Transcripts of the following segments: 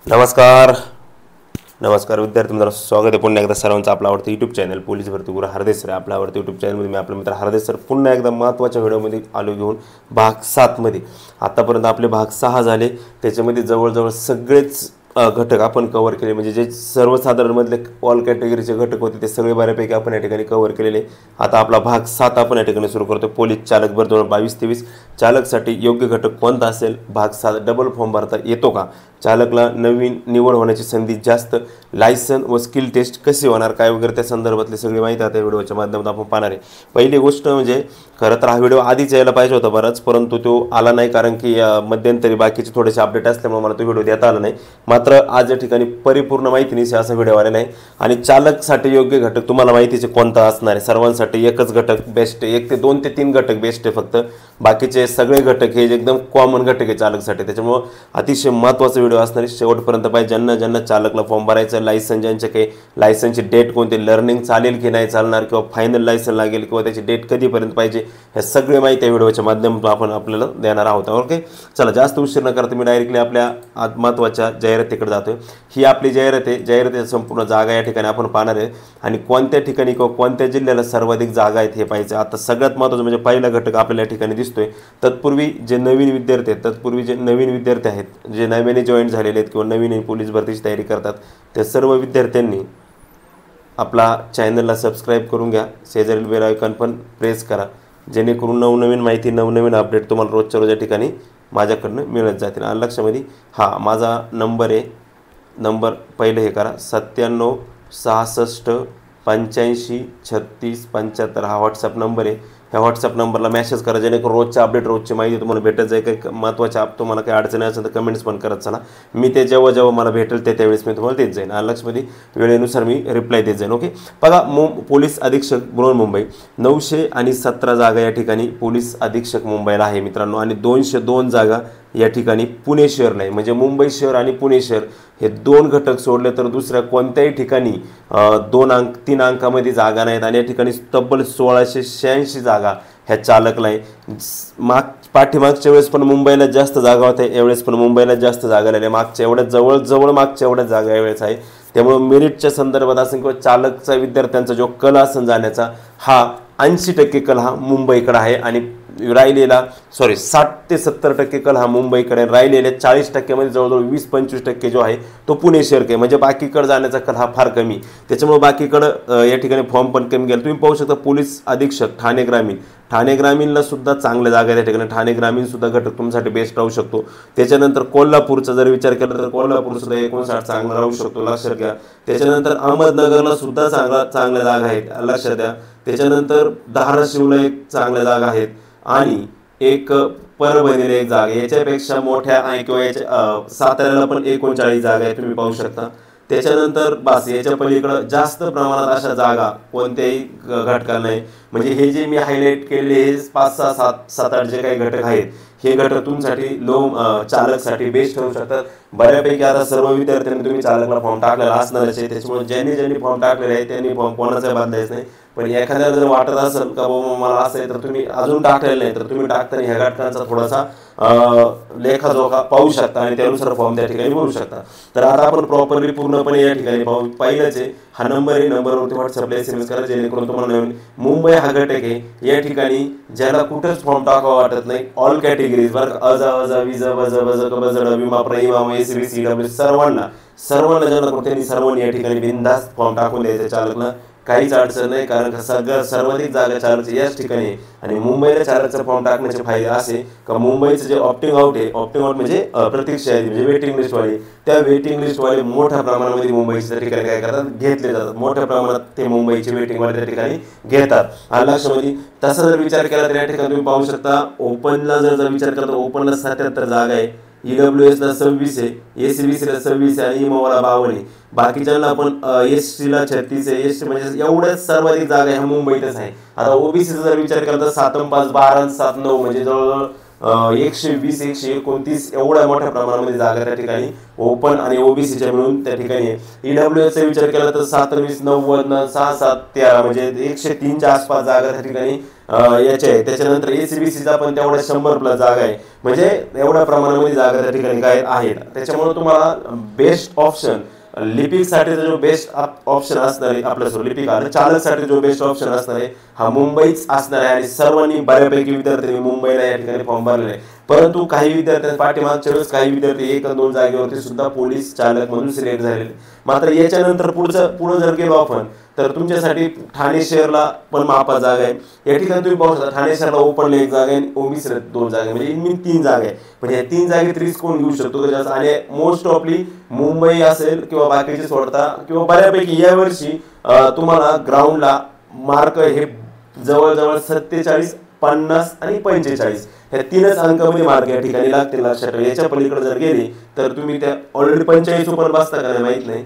नमस्कार नमस्कार विद्यार्थी मित्रांनो, स्वागत आहे पुन्हा एकदा सर्वांचं आपलं आवडतं यूट्यूब चॅनल पोलीस भरती गुरु हरदेश सर आपल्या आवडतं यूट्यूब चॅनलमध्ये मी आपला मित्र हरदेश सर पुन्हा एकदा महत्त्वाच्या व्हिडिओमध्ये आलो घेऊन भाग 7 मध्ये. आतापर्यंत आपले भाग 6 झाले, त्याच्यामध्ये जवळजवळ सगळेच घटक आपण कव्हर केले. म्हणजे जे सर्वसाधारण मधले ऑल कॅटेगरीचे घटक होते ते सगळे बऱ्यापैकी आपण या ठिकाणी कव्हर केलेले. आता आपला भाग 7 आपण या ठिकाणी सुरू करतो. पोलीस चालक भरती 2022-23 चालकसाठी योग्य घटक कोणता असेल? भाग 7 डबल फॉर्म भरता येतो का? चालकला नवीन निवड होण्याची संधी जास्त, लायसन व स्किल टेस्ट कशी होणार काय वगैरे त्या संदर्भातली सगळी माहिती आता व्हिडिओच्या माध्यमातून आपण पाहणार आहे. पहिली गोष्ट म्हणजे खरं तर हा व्हिडिओ आधीच यायला पाहिजे होता बराच, परंतु तो आला नाही कारण की मध्यंतरी बाकीचे थोडेसे अपडेट असल्यामुळे मला तो व्हिडिओ देता आला नाही. मात्र आज या ठिकाणी परिपूर्ण माहिती नाही असा व्हिडिओ आलेला आहे. आणि चालकसाठी योग्य घटक तुम्हाला माहितीचे कोणता असणार आहे? सर्वांसाठी एकच घटक बेस्ट आहे, 1 ते 2 ते 3 घटक बेस्ट आहे फक्त. बाकीचे सगळे घटक हे एकदम कॉमन घटक आहे चालकसाठी, त्याच्यामुळे अतिशय महत्त्वाचा व्हिडिओ असणार आहे. शेवटपर्यंत पाहिजे. ज्यांना चालकला फॉर्म भरायचं, लायसन ज्यांचे काही लायसनची डेट कोणती, लर्निंग चालेल की नाही चालणार, किंवा फायनल लायसन लागेल किंवा त्याची डेट कधीपर्यंत पाहिजे, हे सगळे माहिती या व्हिडिओच्या माध्यमातून आपण आपल्याला देणार आहोत. ओके, चला जास्त उशीर न करता मी डायरेक्टली आपल्या महत्त्वाच्या जाहिरातीकडे जातोय. ही आपली जाहिरात आहे. जाहिरातीची संपूर्ण जागा या ठिकाणी आपण पाहणार आहे आणि कोणत्या ठिकाणी किंवा कोणत्या जिल्ह्याला सर्वाधिक जागा आहेत हे पाहायचं. आता सगळ्यात महत्त्वाचं म्हणजे पहिला घटक आपल्याला या ठिकाणी दिसतोय. तत्पूर्वी जे नवीन विद्यार्थी आहेत, जे नव्याने जॉईन झालेले आहेत किंवा नवीन पोलीस भरतीची तयारी करतात, त्या सर्व विद्यार्थ्यांनी आपला चॅनलला सबस्क्राईब करून घ्या. शेजारील बेल आयकॉन पण प्रेस करा, जेणेकरून नवनवीन माहिती, नवनवीन अपडेट तुम्हाला रोजच्या रोज या ठिकाणी माझ्याकडनं मिळत जातील. आणि लक्षामध्ये माझा नंबर आहे. नंबर पहिले हे करा, 97 66 85 36 75 हा व्हॉट्सअप नंबर आहे. ह्या व्हॉट्सअप नंबरला मेसेज करा, जेणेकरून रोजच्या अपडेट, रोजची माहिती तुम्हाला भेटत जाईल. काही महत्त्वाच्या तुम्हाला काही अडचणी असेल तर कमेंट्स पण करत चला. मी ते जेव्हा मला भेटेल त्यावेळेस मी तुम्हाला देत जाईन. आणि लक्षामध्ये वेळेनुसार मी रिप्लाय देत जाईन. ओके, बघा पोलीस अधीक्षक बृहन्मुंबई 917 जागा या ठिकाणी पोलीस अधीक्षक मुंबईला आहे मित्रांनो. आणि 202 जागा या ठिकाणी पुणे शहरला आहे. म्हणजे मुंबई शहर आणि पुणे शहर हे 2 घटक सोडले तर दुसऱ्या कोणत्याही ठिकाणी 3 अंकामध्ये जागा नाहीत. आणि या ठिकाणी तब्बल 1686 जागा ह्या चालकला आहे. पाठीमागच्या वेळेस पण मुंबईला जास्त जागा होत्या, यावेळेस पण मुंबईला जास्त जागा राहिल्या. मागच्या एवढ्याच जवळ मागच्या एवढ्याच जागा यावेळेस आहे. त्यामुळे मेरिटच्या संदर्भात असेल किंवा चालकचा विद्यार्थ्यांचा जो कल असेल जाण्याचा, हा 80% कल हा मुंबईकडे आहे. आणि राहिलेला 60 ते 70% कल हा मुंबईकडे, राहिलेल्या 40%मध्ये जवळजवळ 20-25% जो आहे तो पुणे शहर आहे. म्हणजे बाकीकडे जाण्याचा कल हा फार कमी, त्याच्यामुळे बाकीकडं या ठिकाणी फॉर्म पण कमी गेला. तुम्ही पाहू शकता पोलीस अधीक्षक ठाणे ग्रामीणला सुद्धा चांगल्या जागा आहे त्या ठिकाणी. ठाणे ग्रामीण सुद्धा घटक तुमच्यासाठी बेस्ट राहू शकतो. त्याच्यानंतर कोल्हापूरचा जर विचार केला तर कोल्हापूर सुद्धा 59 चांगला राहू शकतो, लक्षात घ्या. त्याच्यानंतर अहमदनगरला सुद्धा चांगल्या जागा आहेत, लक्षात द्या. त्याच्यानंतर धाराशिवला एक चांगल्या जागा आहेत आणि एक परभणीला एक जागा. याच्यापेक्षा मोठ्या किंवा साताऱ्याला पण 39 जागा आहे, तुम्ही पाहू शकता. त्याच्यानंतर बस याच्या पलीकडे जास्त प्रमाणात अशा जागा कोणत्याही घटकाला नाही. म्हणजे हे जे मी हायलाईट केले हे 5, 6, 7, 8 जे काही घटक आहेत, हे घटक तुमच्यासाठी चालकसाठी बेस्ट ठरू शकतात. बऱ्यापैकी आता सर्व विद्यार्थ्यांनी तुम्ही चालकला फॉर्म टाकलेला असणारच आहे, त्याच्यामुळे ज्यांनी फॉर्म टाकलेला आहे त्यांनी फॉर्म कोणाचा बदलायचं नाही. पण एखाद्याला जर वाटत असेल का बाबा मला असं आहे, तर तुम्ही अजून टाकलेलं नाही, तर तुम्ही टाकताना ह्या घटकांचा थोडासा लेखाजोखा पाहू शकता आणि त्यानुसार फॉर्म त्या ठिकाणी भरू शकता. तर आता आपण प्रॉपरली पूर्णपणे या ठिकाणी पाहू. पहिल्याच आहे हा नंबर आहे, नंबरवरती व्हॉट्सअपला SMS करा, जेणेकरून तुम्हाला नवीन मुंबई हा घटक आहे. या ठिकाणी ज्याला कुठेच फॉर्म टाकावा वाटत नाही, ऑल कॅटेगरीज बरं, अजा विजा बजड विमा प्रविमा SB CW सर्वांना ज्यांना त्यांनी सर्वांनी या ठिकाणी बिनधास्त फॉर्म टाकून द्यायचं. चालकला काहीच अडचण नाही, कारण सर्वाधिक जागा चालकची याच ठिकाणी आहे. आणि मुंबईला चालकचा फॉर्म टाकण्याचे फायदे असे का मुंबईचं जे ऑप्टिंग आउट म्हणजे प्रतीक्षा आहे, म्हणजे वेटिंग लिस्टवाले, त्या वेटिंग लिस्टवाले मोठ्या प्रमाणामध्ये मुंबईच्या ठिकाणी काय करतात, घेतले जातात. मोठ्या प्रमाणात ते मुंबईचे वेटिंगवाले त्या ठिकाणी घेतात. आणि लक्षामध्ये तसा जर विचार केला तर या ठिकाणी तुम्ही पाहू शकता, ओपनला जर विचार केला तर ओपनला 77 जागा आहे, EWSला 26 आहे, SBCला 26 आहे आणि इमोला 52 आहे. बाकीच्यांना आपण SCला 36 आहे. SC म्हणजे एवढ्याच सर्वाधिक जागा ह्या मुंबईतच आहे. आता OBCचा जर विचार केला तर 7, 5, 12, 7, 9 म्हणजे जवळजवळ 120, 129 एवढ्या मोठ्या प्रमाणामध्ये जागा त्या ठिकाणी ओपन आणि OBCच्या मिळून त्या ठिकाणी आहे. EWSचा विचार केला तर 27, 90, 6, 7, 13 म्हणजे 103च्या आसपास जागा त्या ठिकाणी याचे आहे. त्याच्यानंतर ACBCचा पण तेवढ्या 100+ जागा आहे. म्हणजे एवढ्या प्रमाणामध्ये जागा त्या ठिकाणी काय आहेत. त्याच्यामुळे तुम्हाला बेस्ट ऑप्शन लिपिकसाठी जो बेस्ट ऑप्शन असणार आहे आपल्या लिपिक आणि चालकसाठी जो बेस्ट ऑप्शन असणार आहे हा मुंबईच असणार आहे. आणि सर्वांनी बऱ्यापैकी विद्यार्थ्यांनी मुंबईला या ठिकाणी फॉर्म भरलेले आहे. परंतु काही विद्यार्थ्यांनी पाठीमागच्या वेळेस काही विद्यार्थी 1-2 जागेवरती सुद्धा पोलीस चालक म्हणून सिलेक्ट झालेले. मात्र याच्यानंतर पुढे जर गेलो आपण तर तुमच्यासाठी ठाणे शहरला पण मापा जागा आहे. या ठिकाणी तुम्ही पाहू शकता ठाणे शहरला ओपनला 1 जागा आहे, ओबीसीला 2 जागा आहे, म्हणजे इन 3 जागा आहे. म्हणजे या 3 जागेत रिस्क कोण घेऊ शकतो आणि मोस्ट ऑफली मुंबई असेल किंवा बाकीचे सोडता किंवा बऱ्यापैकी यावर्षी तुम्हाला ग्राउंडला मार्क हे जवळजवळ 47, 50 आणि 45 ह्या 3च अंकामध्ये मार्क या ठिकाणी लागतील. लक्षात ठेवा. याच्या पलीकडे जर गेले तर तुम्ही त्या ऑलरेडी 45 पण बसता का नाही माहित नाही,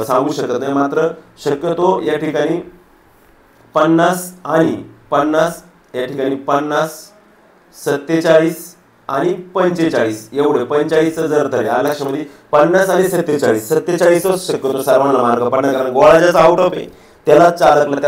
सांगू शकत नाही. मात्र शक्यतो या ठिकाणी 50 आणि 50 या ठिकाणी 50, 47 आणि 45 एवढे 45 जर तरी लक्षामध्ये 50 आणि 47 शक्यतो सर्वांना मार्क पडणार. कारण गोळा ज्याचा आउट ऑफ आहे त्याला चालकला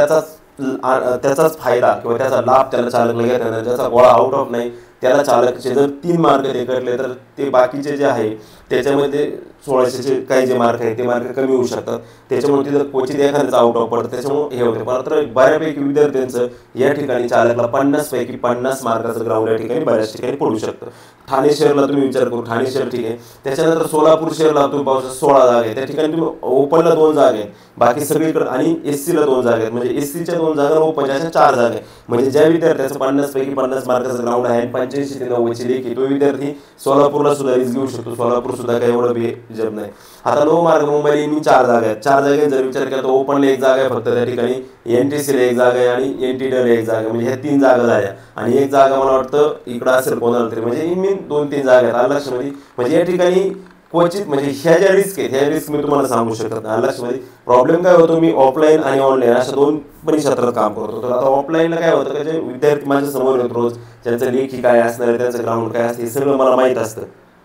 त्याचाच फायदा किंवा त्याचा लाभ त्याला चालकला घेता येणार. ज्याचा गोळा आउट ऑफ नाही त्याला चालकचे जर 3 मार्क ते कटले तर ते बाकीचे जे आहे त्याच्यामध्ये 1600चे काही जे मार्क आहे ते मार्क कमी होऊ शकतात. त्याच्यामुळे तिथं क्वचित एखाद्याचा आउट ऑफ पडतं. त्याच्यामुळे हे होते. मात्र बऱ्यापैकी विद्यार्थ्यांचं या ठिकाणी चालकला 50 पैकी 50 मार्काचं ग्राउंड या ठिकाणी बऱ्याच ठिकाणी पडू शकतं. ठाणे शहरला तुम्ही विचार करू, ठाणे शहर ठीक आहे. त्याच्यानंतर सोलापूर शहरला तुम्ही पाहू शकता 16 जागा आहे. त्या ठिकाणी तुम्ही ओपनला 2 जागा आहेत, बाकी सगळीकडे आणि SCला 2 जागा आहेत. म्हणजे SCच्या 2 जागा, ओपनच्या 4 जागा आहे. म्हणजे ज्या विद्यार्थ्याचं 50 पैकी 50 मार्काचं ग्राउंड आहे 85 ते 90 लेखी तो विद्यार्थी सोलापूरला सुद्धा रिस्क घेऊ शकतो. सोलापूर सुद्धा काही एवढं बेजब नाही. आता 9 मार्क मुंबईला इन 4 जागा आहेत. 4 जागेत जर विचार केला तर ओपनला 1 जागा आहे फक्त त्या ठिकाणी, NTCला 1 जागा आहे आणि NTDला 1 जागा. म्हणजे ह्या 3 जागा झाल्या आणि 1 जागा मला वाटतं इकडं असेल कोणाला तरी, म्हणजे इन 2-3 जागा आहेत लक्षामध्ये. म्हणजे या ठिकाणी क्वचित म्हणजे ह्या ज्या रिस्क आहेत ह्या रिस्क मी तुम्हाला सांगू शकत नाही लक्षामध्ये. प्रॉब्लेम काय होतो, मी ऑफलाईन आणि ऑनलाईन अशा 2 पण क्षेत्रात काम करतो. तर आता ऑफलाईनला काय होतं की जे विद्यार्थी माझ्या समोर येत रोज त्यांचं लेखी काय असणार आहे, त्यांचं ग्राउंड काय असतं हे सगळं मला माहीत असतं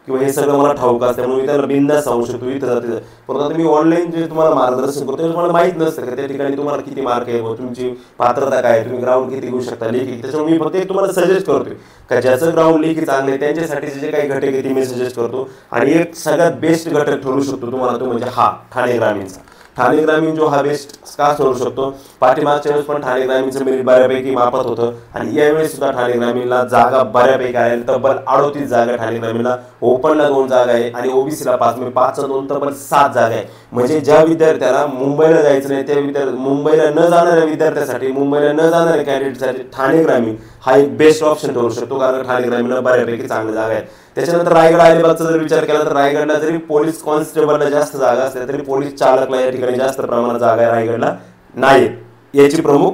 किंवा हे सगळं मला ठाऊक असतं. त्यामुळे मी त्याला बिंदास सांगू शकतो इथं जाते. परंतु आता मी ऑनलाईन जे तुम्हाला मार्गदर्शन करतो ते तुम्हाला माहीत नसतं की त्या ठिकाणी तुम्हाला किती मार्क आहे, तुमची पात्रता काय, तुम्ही ग्राउंड किती घेऊ शकता लेखी. त्याच्यामुळे मी फक्त एक तुम्हाला सजेस्ट करतोय का ज्याचं ग्राउंड लेखी चांगले त्यांच्यासाठी जे काही घटक आहे ते मी सजेस्ट करतो. आणि एक सगळ्यात बेस्ट घटक ठरू शकतो तुम्हाला तो म्हणजे हा ठाणे ग्रामीणचा. ठाणे ग्रामीण जो हा बेस्ट का ठरू शकतो, पाठीमागच्या वेळेस पण ठाणे ग्रामीणचं मेरिट बऱ्यापैकी मापत होतं आणि यावेळेस सुद्धा ठाणे ग्रामीणला जागा बऱ्यापैकी आहे. तब्बल 38 जागा ठाणे ग्रामीणला, ओपनला 2 जागा आहे आणि ओबीसीला 5, म्हणजे 5 2 तब्बल 7 जागा आहे. म्हणजे ज्या विद्यार्थ्याला मुंबईला जायचं नाही त्या मुंबईला न जाणाऱ्या विद्यार्थ्यासाठी, मुंबईला न जाणाऱ्या कॅन्डिडेटसाठी ठाणे ग्रामीण हा एक बेस्ट ऑप्शन ठरू शकतो. कारण ठाणे ग्रामीणला बऱ्यापैकी चांगल्या जागा आहेत. त्याच्यानंतर रायगड अलिबागचा जर विचार केला तर रायगडला जरी पोलीस कॉन्स्टेबलला जास्त जागा असल्या तरी पोलीस चालकला या ठिकाणी जास्त प्रमाणात जागा आहे रायगडला नाहीत. याची प्रमुख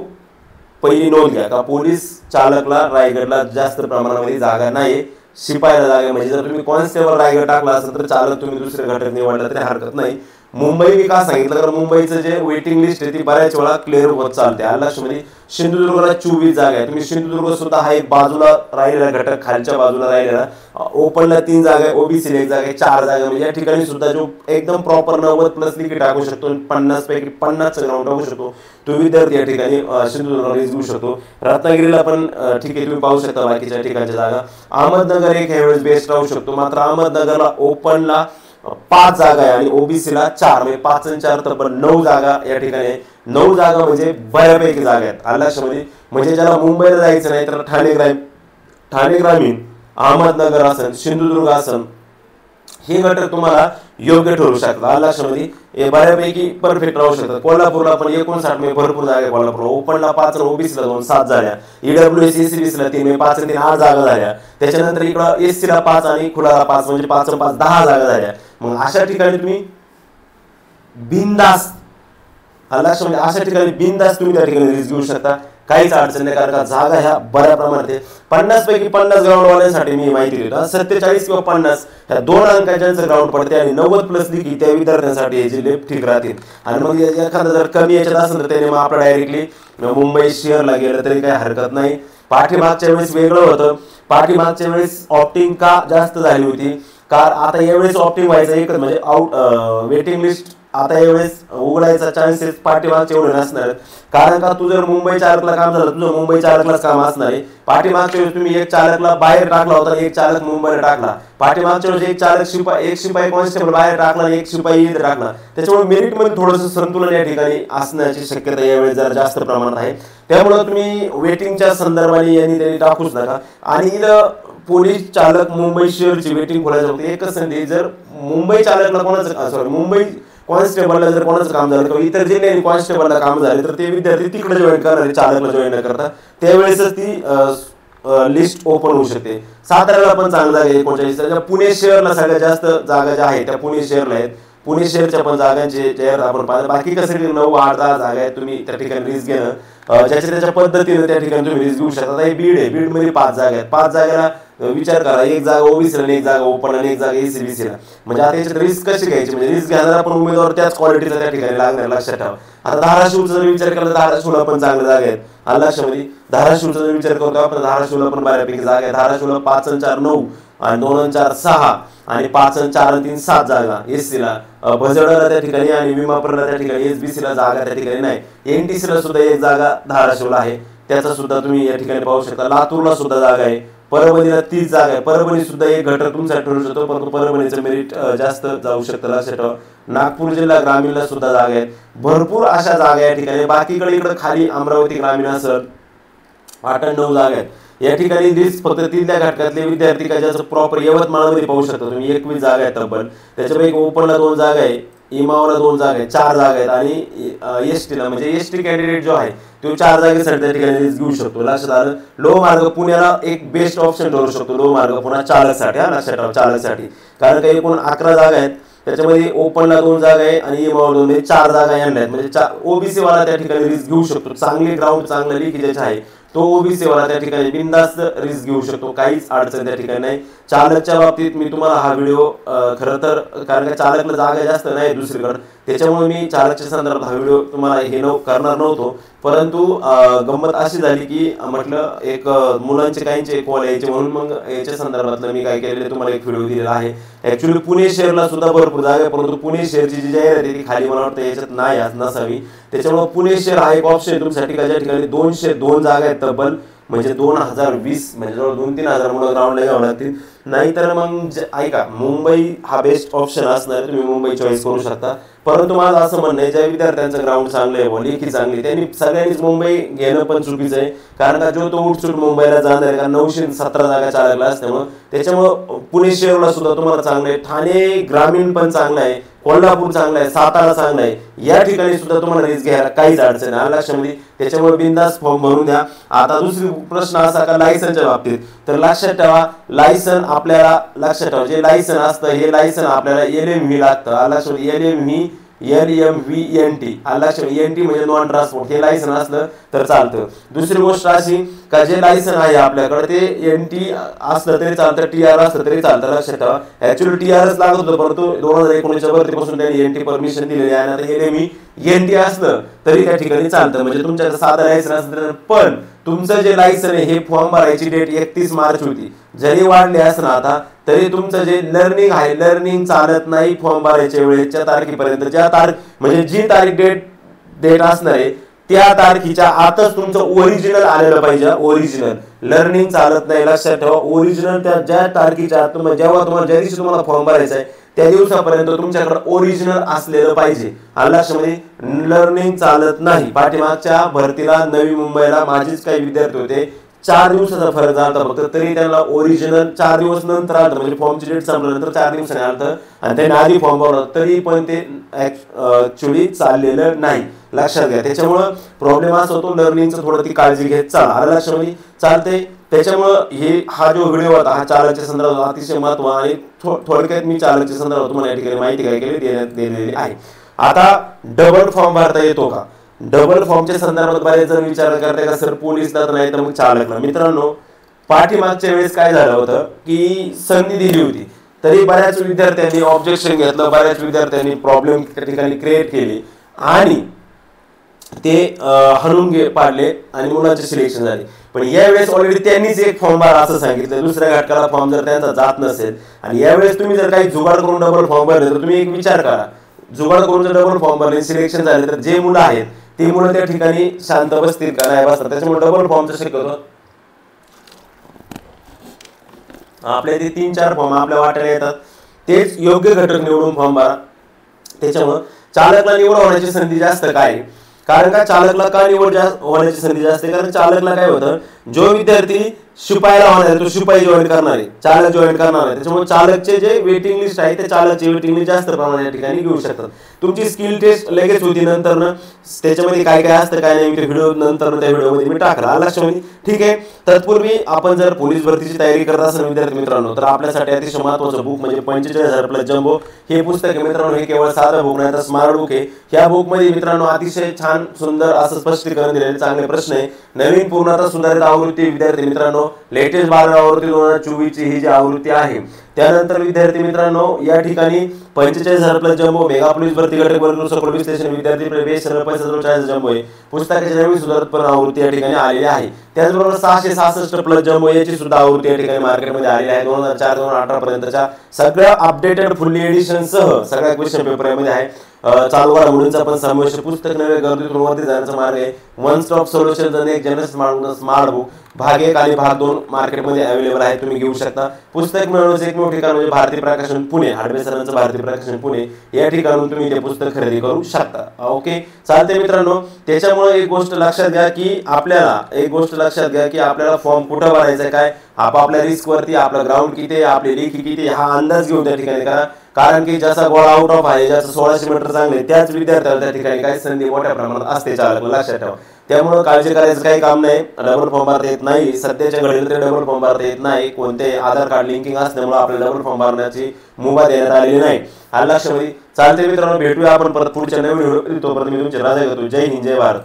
पहिली नोंद घ्या का पोलीस चालकला रायगडला जास्त प्रमाणामध्ये जागा नाही, शिपायाला जागा. म्हणजे जर तुम्ही कॉन्स्टेबल रायगड टाकला असेल तर चालक तुम्ही दुसरे घटक निवडला तरी हरकत नाही. मुंबई मी का सांगितलं कारण मुंबईचं जे वेटिंग लिस्ट आहे ती बऱ्याच वेळा क्लिअर होत चालते. लक्षामध्ये सिंधुदुर्गला 24 जागा आहे. तुम्ही सिंधुदुर्ग सुद्धा हा एक बाजूला राहिलेला घटक, खालच्या बाजूला राहिलेला. ओपनला 3 जागा आहे, ओबीसीला 1 जागा आहे, 4 जागा. म्हणजे या ठिकाणी सुद्धा जो एकदम प्रॉपर 90+ लिखी टाकू शकतो, 50 पैकी 50 ग्राउंड टाकू शकतो तो विद्यार्थी या ठिकाणी सिंधुदुर्गला घेऊ शकतो. रत्नागिरीला पण ठीक आहे, तुम्ही पाहू शकता बाकीच्या ठिकाणच्या जागा. अहमदनगर एक ह्यावेळेस बेस्ट राहू शकतो. मात्र अहमदनगरला ओपनला 5 जागा आहे आणि ओबीसीला 4, म्हणजे 5 आणि 4 तब्बल 9 जागा या ठिकाणी. 9 जागा म्हणजे बऱ्यापैकी जागा आहेत लक्षामध्ये. म्हणजे ज्याला मुंबईला जायचं नाही तर ठाणे ग्रामीण, अहमदनगर असन, सिंधुदुर्ग असन हे घटक तुम्हाला योग्य ठरू शकतात लक्षामध्ये. हे बऱ्यापैकी परफेक्ट राहू शकतात. कोल्हापूरला पण 59 म्हणजे भरपूर जागा आहे कोल्हापूरला. ओपनला 5 आणि ओबीसीला 2, 7 झाल्या. EWS ACBCला 3, 5 आणि 3 8 जागा झाल्या. त्याच्यानंतर इकडं SCला 5 आणि खुलाला 5, म्हणजे 5 आणि 5 10 जागा झाल्या. मग अशा ठिकाणी तुम्ही बिनधास्त लक्षामध्ये अशा ठिकाणी बिनधास्त तुम्ही त्या ठिकाणी रिस्क घेऊ शकता. काहीच अडचण नाही कारण का जागा ह्या बऱ्या प्रमाणात आहे. 50 पैकी 50 ग्राउंडवाल्यांसाठी मी माहिती देतो. 47 किंवा 50 ह्या 2 अंकांचं ग्राउंड पडते आणि 90+ लिखी त्या विद्यार्थ्यांसाठी हे जिल्हे ठीक राहतील. आणि मग एखादा जर कमी याच्यात असेल तर त्याने मग आपलं डायरेक्टली मुंबई शहरला गेलं तरी काही हरकत नाही. पाठीमागच्या वेळेस वेगळं होतं. पाठीमागच्या वेळेस ऑप्टिंग का जास्त झाली होती कारण आता यावेळेस ऑप्टिंग व्हायचं एकच म्हणजे वेटिंग लिस्ट आता यावेळेस उघडायचा चान्सेस पाठीमागच्या एवढे नसणार, कारण का तू जर मुंबई चालकला काम झालं, तुझं मुंबई चालकलाच काम असणार आहे. पाठीमागच्या वेळेस तुम्ही एक चालकला बाहेर टाकला होता, एक चालक मुंबईला टाकला. पाठीमागच्या वेळेस एक शिपाई कॉन्स्टेबल बाहेर टाकला आणि एक शिपाई इथे टाकला. त्याच्यामुळे मेरिट मध्ये थोडंसं संतुलन या ठिकाणी असण्याची शक्यता यावेळेस जरा जास्त प्रमाणात आहे. त्यामुळे तुम्ही वेटिंगच्या संदर्भाने यांनी त्यांनी टाकूच नका. आणि इथं पोलीस चालक मुंबई शहरची वेटिंग खोलायचं होतं. एकच संधी, जर मुंबई चालकला कोणाचं मुंबई कॉन्स्टेबलला जर कोणाचं काम झालं किंवा इतर जिल्ह्याने कॉन्स्टेबलला काम झाले तर ते विद्यार्थी तिकडे जॉईन करणार, चालकला जॉईन न करता. त्यावेळेसच ती लिस्ट ओपन होऊ शकते. साताऱ्याला पण चांगला आहे 39. पुणे शहरला सगळ्यात जास्त जागा ज्या आहेत त्या पुणे शहरला आहेत. पुणे शहरच्या पण जागांचे जाहीर आपण पाहिजे. बाकी कसं 9, 8, 10 जागा आहेत. तुम्ही त्या ठिकाणी रिस्क घेणं ज्याच्या त्याच्या पद्धतीने त्या ठिकाणी तुम्ही रिस्क घेऊ शकता. हे बीड आहे, बीड मध्ये 5 जागा आहेत. 5 जागेला विचार करा, एक जागा ओबीसीला आणि एक जागा ओपन आणि एक जागा एसीबीसीला. म्हणजे आता याच्यात रिस्क कशी घ्यायची, म्हणजे रिस्क घेणारा पण उमेदवार त्याच क्वालिटीचा त्या ठिकाणी लागणार, लक्षात ठेवा. आता धाराशिवचा जर विचार केला तर धाराशिवला पण चांगल्या जागा आहेत. लक्षामध्ये धाराशिवचा जर विचार करतो आपण, धाराशिवला पण बऱ्यापैकी जागा आहे. धाराशिवला 5 आणि 4 9 आणि 2 आणि 4 6 आणि 5 आणि 4 आणि 3 7 जागा एससीला. भजडला त्या ठिकाणी आणि विमापूरला त्या ठिकाणी, एसबीसीला जागा त्या ठिकाणी नाही. एनटीसीला सुद्धा एक जागा धाराशिवला आहे, त्याचा सुद्धा तुम्ही या ठिकाणी पाहू शकता. लातूरला सुद्धा जागा आहे. परभणीला 30 जागा आहे. परभणी सुद्धा एक घटक तुमचा ठरू शकतो, परंतु परभणीचं मेरिट जास्त जाऊ शकतं, लक्षात ठेवा. नागपूर जिल्हा ग्रामीणला सुद्धा जागा आहेत. भरपूर अशा जागा या ठिकाणी. बाकीकडे इकडे खाली अमरावती ग्रामीण असेल 8 आणि 9 जागा आहेत. या ठिकाणी रिस्क फक्त तिथल्या घटकातले विद्यार्थी का ज्याचं प्रॉपर यवतमाळमध्ये पाहू शकता तुम्ही 21 जागा आहेत तब्बल. त्याच्यापैकी ओपनला 2 जागा आहे, इमावला 2 जागा आहे, 4 जागा आहेत. आणि एसटीला म्हणजे एसटी कॅन्डिडेट जो आहे तो 4 जागेसाठी त्या ठिकाणी रिस्क घेऊ शकतो, लक्षात आलं. लो मार्ग पुण्याला एक बेस्ट ऑप्शन ठरू शकतो, लो मार्ग पुन्हा चालकसाठी, लक्षात ठेवा, चालकसाठी. कारण काही एकूण 11 जागा आहेत, त्याच्यामध्ये ओपनला 2 जागा आहे आणि इमावला 2 म्हणजे 4 जागा यांना आहेत. म्हणजे ओबीसी वाला त्या ठिकाणी रिस्क घेऊ शकतो. चांगली ग्राउंड चांगलं लीक ज्याचे आहे तो ओबीसी वाला त्या ठिकाणी बिनधास्त रिस्क घेऊ शकतो, काहीच अडचण त्या ठिकाणी नाही. चालकच्या बाबतीत मी तुम्हाला हा व्हिडिओ खरं तर, कारण का चालकला जागा जास्त नाही दुसरीकडे, त्याच्यामुळे मी चालकच्या संदर्भात हा व्हिडिओ तुम्हाला हे करणार नव्हतो. परंतु गंमत अशी झाली की म्हटलं एक मुलांचे काहींचे कॉल यायचे, म्हणून मग याच्या संदर्भातलं मी काय केलेलं तुम्हाला एक व्हिडिओ दिलेला आहे. ऍक्च्युली पुणे शहरला सुद्धा भरपूर जागा आहे, परंतु पुणे शहरची जी जाहिरात आहे ती खाली मला वाटतं याच्यात नाही नसावी. त्याच्यामुळे पुणे शहर हा एक ऑप्शन तुमच्यासाठी का ज्या ठिकाणी 202 जागा आहेत तब्बल, म्हणजे 2020 म्हणजे जवळ 2-3 हजार मुलं ग्राउंडला घ्यावं लागतील. नाहीतर मग ऐका, मुंबई हा बेस्ट ऑप्शन असणार, तुम्ही मुंबई चॉईस करू शकता. परंतु माझं असं म्हणणं आहे, ज्या विद्यार्थ्यांचं ग्राउंड चांगलं आहे, लेखी चांगली, त्यांनी सगळ्यांनीच मुंबई घेणं पण चुकीचं आहे. कारण का जो तो उठसूट मुंबईला जाणार आहे, कारण 917 जागा चालकला असल्यामुळं. त्याच्यामुळं पुणे शहरला सुद्धा तुम्हाला चांगलं आहे, ठाणे ग्रामीण पण चांगलं आहे, कोल्हापूर चांगलं आहे, सातारा चांगलं आहे. या ठिकाणी सुद्धा तुम्हाला रिस्क घ्यायला काहीच अडचण आहे, लक्षामध्ये. त्याच्यामुळे बिनधास्त फॉर्म भरून द्या. आता दुसरी प्रश्न असा का लायसनच्या बाबतीत, तर लक्षात ठेवा लायसन आपल्याला, लक्षात ठेवा जे लायसन असतं हे लायसन आपल्याला LMV लागतं, लक्षात. LMVNT NT म्हणजे नॉन ट्रान्सपोर्ट, हे लायसन असलं तर चालतं. दुसरी गोष्ट अशी का जे लायसन आहे आपल्याकडे ते NT असलं तरी चालतं, TR असलं तरी चालतं, लक्षात ठेवा. ऍक्च्युअली TRच लागत होतं, परंतु 2019च्या भरतीपासून त्यांनी NT परमिशन दिलेली आहे. आता LMVNT असलं तरी त्या ठिकाणी चालतं, म्हणजे तुमच्याकडे साधं लायसन असलं. पण तुमचं जे लायसन आहे हे फॉर्म भरायची डेट 31 मार्च होती, जरी वाढले असं आता तरी तुमचं जे लर्निंग आहे, लर्निंग चालत नाही फॉर्म भरायच्या वेळेच्या तारखेपर्यंत. ज्या म्हणजे जी तारीख डेट असणार आहे त्या तारखेच्या आतच तुमचं ओरिजिनल आलेलं पाहिजे. ओरिजिनल लर्निंग चालत नाही, लक्षात ठेवा. ओरिजिनल त्या ज्या तारखेच्या आत जेव्हा तुम्हाला ज्या दिवशी तुम्हाला फॉर्म भरायचा आहे त्या दिवसापर्यंत तुमच्याकडे ओरिजिनल असलेलं पाहिजे, लक्षामध्ये. लर्निंग चालत नाही. पाठीमागच्या भरतीला नवी मुंबईला माझेच काही विद्यार्थी होते, 4 दिवसाचा फरक झाला फक्त, तरी त्यांना ओरिजिनल 4 दिवस नंतर आलं, म्हणजे फॉर्मची डेट संपल्यानंतर 4 दिवसांनी आलं आणि त्यांनी आधी फॉर्म भरला तरी पण ते ऍक्च्युअली चाललेलं नाही, लक्षात घ्या. त्याच्यामुळं प्रॉब्लेम असा होतो, लर्निंगचं थोडं ती काळजी घेत चाला, लक्षामध्ये चालते. त्याच्यामुळं हा जो व्हिडिओ होता हा चालकच्या संदर्भात अतिशय महत्व, आणि थोडक्यात मी चालकच्या संदर्भात तुम्हाला या ठिकाणी माहिती काय केली दिलेली आहे. आता डबल फॉर्म भरता येतो का? डबल फॉर्मच्या संदर्भात बरेच जण विचार करताय का सर पोलीसला तर नाही तर मग चालकला. मित्रांनो, पाठीमागच्या वेळेस काय झालं होतं की संधी दिली होती तरी बऱ्याच विद्यार्थ्यांनी ऑब्जेक्शन घेतलं, बऱ्याच विद्यार्थ्यांनी प्रॉब्लेम त्या ठिकाणी क्रिएट केली आणि ते हणून पाडले आणि मुलांचे सिलेक्शन झाले. पण यावेळेस ऑलरेडी त्यांनीच एक फॉर्म भरा असं सांगितलं. दुसऱ्या घटकाला फॉर्म जर त्यांचा जात नसेल आणि यावेळेस तुम्ही जर काही जुगाड करून डबल फॉर्म भरले तर तुम्ही एक विचार करा, जुगाड करून डबल फॉर्म भरले सिलेक्शन झाले तर जे मुलं आहेत ती मुलं त्या ठिकाणी शांत बसतील का नाही बसतात, त्याच्यामुळे डबल फॉर्मचं शक्यतो आपल्या ते 3-4 फॉर्म आपल्या वाट्याला येतात, तेच योग्य घटक निवडून फॉर्म भरा. त्याच्यामुळे चालकला निवड होण्याची संधी जास्त काय, कारण का चालकला का निवड होण्याची संधी जास्त आहे, कारण चालकला काय होतं, जो विद्यार्थी शिपायला होणार आहे तो शिपाई जॉईन करणार आहे, चालक जॉईन करणार आहे. त्याच्यामुळे चालकचे जे वेटिंग लिस्ट आहे ते चालकची वेटिंग लिस्ट जास्त प्रमाणात या ठिकाणी घेऊ शकतात. तुमची स्किल टेस्ट लगेच होती नंतर ना, त्याच्यामध्ये काय काय असतं काय नाही व्हिडिओ नंतर त्या व्हिडिओमध्ये मी टाकला लक्षामध्ये. ठीक आहे, तत्पूर्वी आपण जर पोलीस भरतीची तयारी करत असाल विद्यार्थी मित्रांनो, तर आपल्यासाठी अतिशय महत्त्वाचं बुक म्हणजे 45,000 प्लस जम्बो हे पुस्तक आहे मित्रांनो. हे केवळ साधं बुक नाही तर स्मार्ट बुक आहे. ह्या बुकमध्ये मित्रांनो अतिशय छान सुंदर असं स्पष्टीकरण दिलेले चांगले प्रश्न आहे. नवीन पूर्णतः सुधारित आवृत्ती विद्यार्थी मित्रांनो, लेटेस्ट 12 आवृत्ती 2024 ची ही जी आवृत्ती आहे. त्यानंतर विद्यार्थी मित्रांनो या ठिकाणी 45,000 प्लस जम्बो मेगा पोलीस भरती घटक वर्ग सखोल विश्लेषण विद्यार्थी प्रवेश 45,000 जम्बो आहे. पुस्तकाची नवीन सुधारित आवृत्ती या ठिकाणी आलेली आहे. त्याचबरोबर 666 प्लस जम्बो याची सुद्धा आवृत्ती या ठिकाणी मार्केटमध्ये आलेली आहे. 2004-2018 पर्यंतच्या सगळ्या अपडेटेड फुल्ली एडिशन सह सगळ्या क्वेश्चन पेपर मध्ये आहे. चालू घडामोडींचा पण समावेश पुस्तक नव्हे गर्दीतून वरती जाण्याचा मार्ग आहे. वन स्टॉप सोल्युशन आणि एक जनरल स्मार्ट बुक भाग 1 आणि भाग 2 मार्केटमध्ये अवेलेबल आहे, तुम्ही घेऊ शकता. पुस्तक मिळवण्याचं एकमेव ठिकाण म्हणजे भारतीय प्रकाशन पुणे, हाडबे सरांचं भारतीय प्रकाशन पुणे या ठिकाणून तुम्ही ते पुस्तक खरेदी करू शकता. ओके चालते मित्रांनो. त्याच्यामुळे एक गोष्ट लक्षात घ्या की आपल्याला फॉर्म कुठं भरायचा आहे, काय आपापल्या रिस्क वरती आपला ग्राउंड किती आहे, आपली लेखी किती हा अंदाज घेऊन त्या ठिकाणी करा. कारण की जसा गोळा आउट ऑफ आहे, ज्याचं 1600 मीटर चांगले त्याच विद्यार्थ्याला त्या ठिकाणी काही संधी मोठ्या प्रमाणात असते चालक लक्षात ठेवा. त्यामुळे काळजी करायचं काही काम नाही. डबल फॉर्म भरता येत नाही, सध्याच्या घडीला तरी डबल फॉर्म भरता येत नाही. कोणते आधार कार्ड लिंकिंग असल्यामुळे आपल्याला डबल फॉर्म भरण्याची मुभा देण्यात आलेली नाही. हा लक्षामध्ये चालते मित्रांनो. भेटूया आपण परत पुढच्या नवीन व्हिडिओ. तोपर्यंत मी तुमचे राजा करतो. जय हिंद जय भारत.